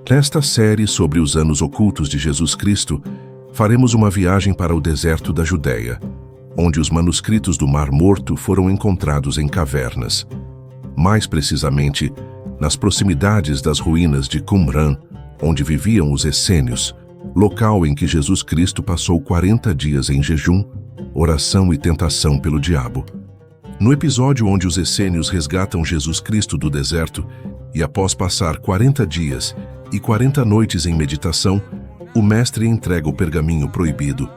Nesta série sobre os anos ocultos de Jesus Cristo, faremos uma viagem para o deserto da Judéia, onde os manuscritos do Mar Morto foram encontrados em cavernas. Mais precisamente, nas proximidades das ruínas de Qumran, onde viviam os essênios, local em que Jesus Cristo passou 40 dias em jejum, oração e tentação pelo diabo. No episódio onde os essênios resgatam Jesus Cristo do deserto, e após passar 40 dias e 40 noites em meditação, o mestre entrega o pergaminho proibido,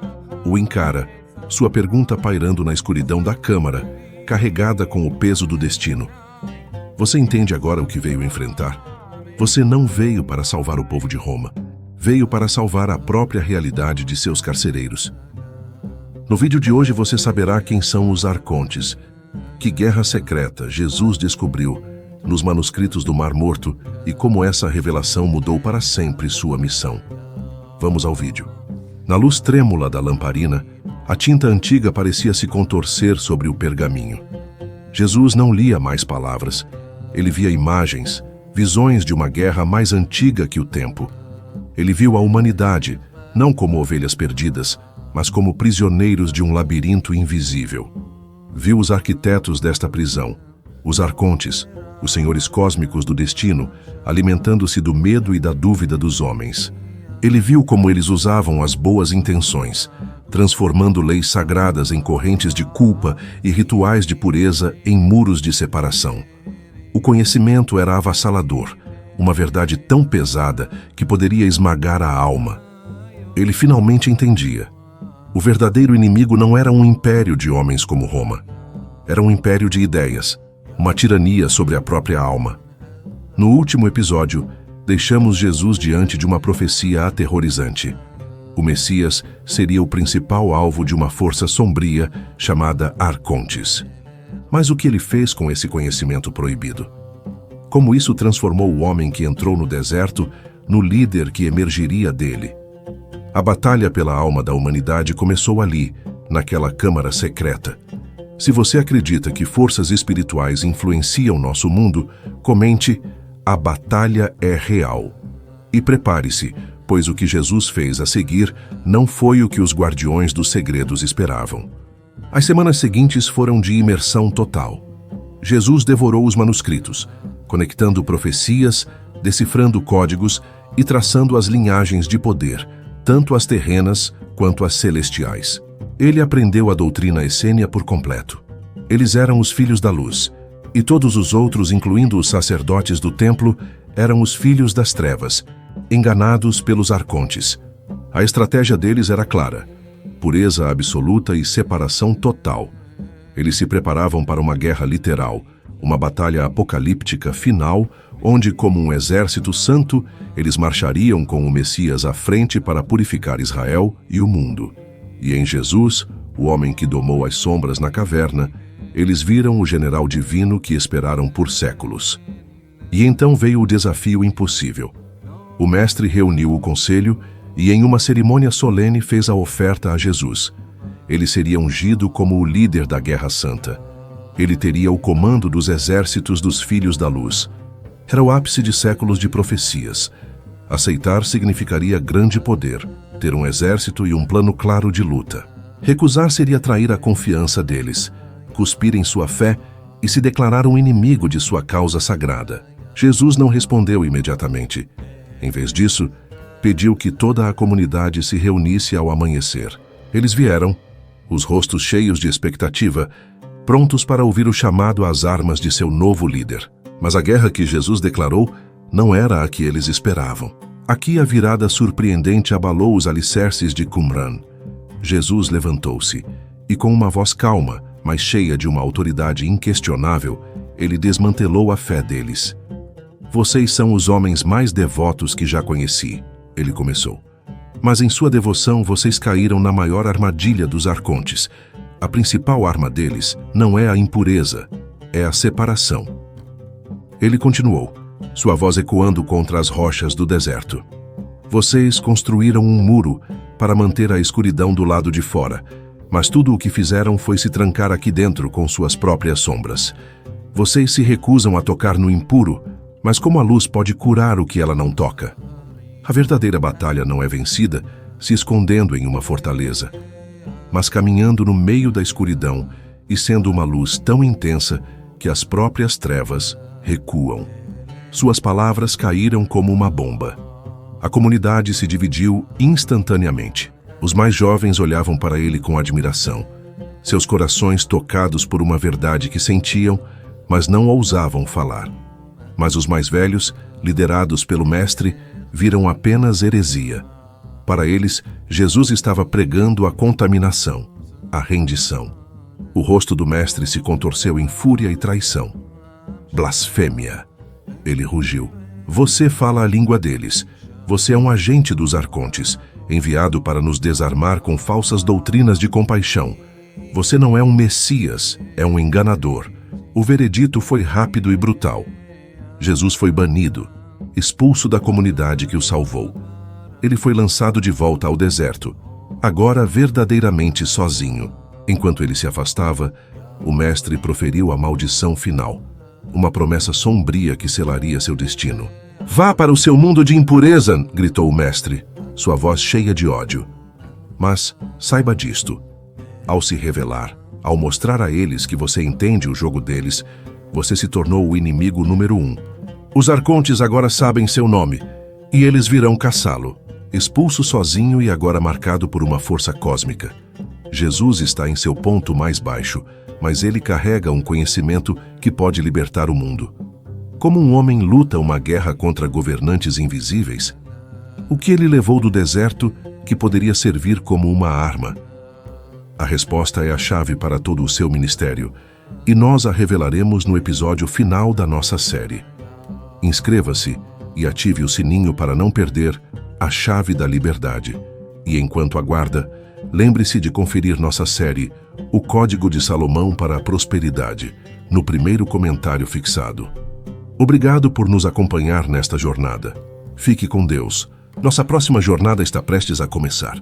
o encara, sua pergunta pairando na escuridão da câmara, carregada com o peso do destino. Você entende agora o que veio enfrentar? Você não veio para salvar o povo de Roma, veio para salvar a própria realidade de seus carcereiros. No vídeo de hoje você saberá quem são os arcontes, que guerra secreta Jesus descobriu nos manuscritos do Mar Morto e como essa revelação mudou para sempre sua missão. Vamos ao vídeo. Na luz trêmula da lamparina, a tinta antiga parecia se contorcer sobre o pergaminho. Jesus não lia mais palavras. Ele via imagens, visões de uma guerra mais antiga que o tempo. Ele viu a humanidade, não como ovelhas perdidas, mas como prisioneiros de um labirinto invisível. Viu os arquitetos desta prisão, os arcontes, os senhores cósmicos do destino, alimentando-se do medo e da dúvida dos homens. Ele viu como eles usavam as boas intenções, transformando leis sagradas em correntes de culpa e rituais de pureza em muros de separação. O conhecimento era avassalador, uma verdade tão pesada que poderia esmagar a alma. Ele finalmente entendia. O verdadeiro inimigo não era um império de homens como Roma. Era um império de ideias, uma tirania sobre a própria alma. No último episódio, deixamos Jesus diante de uma profecia aterrorizante. O Messias seria o principal alvo de uma força sombria chamada Arcontes. Mas o que ele fez com esse conhecimento proibido? Como isso transformou o homem que entrou no deserto no líder que emergiria dele? A batalha pela alma da humanidade começou ali, naquela câmara secreta. Se você acredita que forças espirituais influenciam nosso mundo, comente: a batalha é real. E prepare-se, pois o que Jesus fez a seguir não foi o que os guardiões dos segredos esperavam. As semanas seguintes foram de imersão total. Jesus devorou os manuscritos, conectando profecias, decifrando códigos e traçando as linhagens de poder, tanto as terrenas quanto as celestiais. Ele aprendeu a doutrina essênia por completo. Eles eram os filhos da luz, e todos os outros, incluindo os sacerdotes do templo, eram os filhos das trevas, enganados pelos arcontes. A estratégia deles era clara: pureza absoluta e separação total. Eles se preparavam para uma guerra literal, uma batalha apocalíptica final, onde, como um exército santo, eles marchariam com o Messias à frente para purificar Israel e o mundo. E em Jesus, o homem que domou as sombras na caverna, eles viram o general divino que esperaram por séculos. E então veio o desafio impossível. O mestre reuniu o conselho e, em uma cerimônia solene, fez a oferta a Jesus. Ele seria ungido como o líder da Guerra Santa. Ele teria o comando dos exércitos dos Filhos da Luz. Era o ápice de séculos de profecias. Aceitar significaria grande poder, ter um exército e um plano claro de luta. Recusar seria trair a confiança deles, cuspir em sua fé e se declarar um inimigo de sua causa sagrada. Jesus não respondeu imediatamente. Em vez disso, pediu que toda a comunidade se reunisse ao amanhecer. Eles vieram, os rostos cheios de expectativa, prontos para ouvir o chamado às armas de seu novo líder. Mas a guerra que Jesus declarou não era a que eles esperavam. Aqui a virada surpreendente abalou os alicerces de Qumran. Jesus levantou-se e, com uma voz calma, mas cheia de uma autoridade inquestionável, ele desmantelou a fé deles. Vocês são os homens mais devotos que já conheci, ele começou. Mas em sua devoção vocês caíram na maior armadilha dos arcontes. A principal arma deles não é a impureza, é a separação. Ele continuou, sua voz ecoando contra as rochas do deserto. Vocês construíram um muro para manter a escuridão do lado de fora, mas tudo o que fizeram foi se trancar aqui dentro com suas próprias sombras. Vocês se recusam a tocar no impuro, mas como a luz pode curar o que ela não toca? A verdadeira batalha não é vencida se escondendo em uma fortaleza, mas caminhando no meio da escuridão e sendo uma luz tão intensa que as próprias trevas recuam. Suas palavras caíram como uma bomba. A comunidade se dividiu instantaneamente. Os mais jovens olhavam para ele com admiração, seus corações tocados por uma verdade que sentiam, mas não ousavam falar. Mas os mais velhos, liderados pelo Mestre, viram apenas heresia. Para eles, Jesus estava pregando a contaminação, a rendição. O rosto do Mestre se contorceu em fúria e traição. Blasfêmia! Ele rugiu. Você fala a língua deles. Você é um agente dos arcontes, enviado para nos desarmar com falsas doutrinas de compaixão. Você não é um Messias, é um enganador. O veredito foi rápido e brutal. Jesus foi banido, expulso da comunidade que o salvou. Ele foi lançado de volta ao deserto, agora verdadeiramente sozinho. Enquanto ele se afastava, o Mestre proferiu a maldição final, uma promessa sombria que selaria seu destino. Vá para o seu mundo de impureza, gritou o Mestre, sua voz cheia de ódio. Mas saiba disto: ao se revelar, ao mostrar a eles que você entende o jogo deles, você se tornou o inimigo número 1. Os arcontes agora sabem seu nome, e eles virão caçá-lo, expulso sozinho e agora marcado por uma força cósmica. Jesus está em seu ponto mais baixo, mas ele carrega um conhecimento que pode libertar o mundo. Como um homem luta uma guerra contra governantes invisíveis? O que ele levou do deserto que poderia servir como uma arma? A resposta é a chave para todo o seu ministério, e nós a revelaremos no episódio final da nossa série. Inscreva-se e ative o sininho para não perder a chave da liberdade. E enquanto aguarda, lembre-se de conferir nossa série O Código de Salomão para a Prosperidade, no primeiro comentário fixado. Obrigado por nos acompanhar nesta jornada. Fique com Deus. Nossa próxima jornada está prestes a começar.